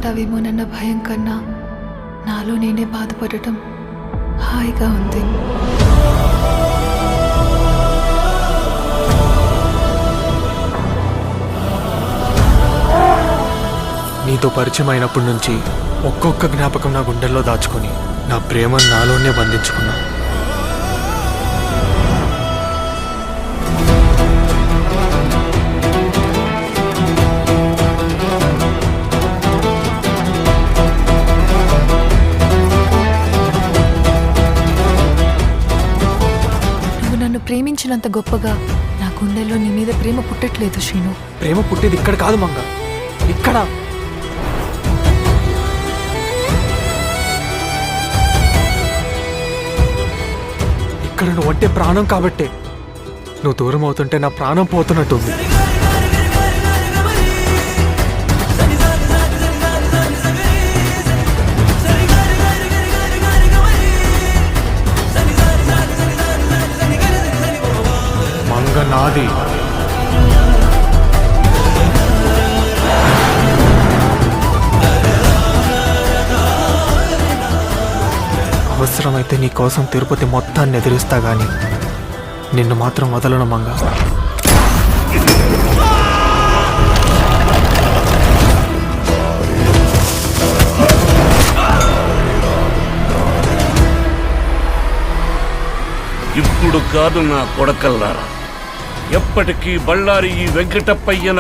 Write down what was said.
ఏమంటావేమోనన్న భయం కన్నా నాలో నేనే బాధపడటం హాయిగా ఉంది. నీతో పరిచయం అయినప్పటి నుంచి ఒక్కొక్క జ్ఞాపకం నా గుండెల్లో దాచుకొని నా ప్రేమను నాలోనే బంధించుకున్నా. నువ్వు నన్ను ప్రేమించినంత గొప్పగా నా గుండెల్లో నీ మీద ప్రేమ పుట్టట్లేదు శ్రీను. ప్రేమ పుట్టేది ఇక్కడ కాదు మంగ, ఇక్కడ. ఇక్కడ నువ్వు అంటే ప్రాణం కాబట్టే నువ్వు దూరం అవుతుంటే నా ప్రాణం పోతున్నట్టుంది. మంగ నాది. అవసరమైతే నీ కోసం తిరుపతి మొత్తాన్ని ఎదిరిస్తా గాని నిన్ను మాత్రం వదలను మంగ. ఇప్పుడు కాదు నా కొడకల్లారా, ఎప్పటికీ బళ్ళారి ఈ వెంకటప్పయ్య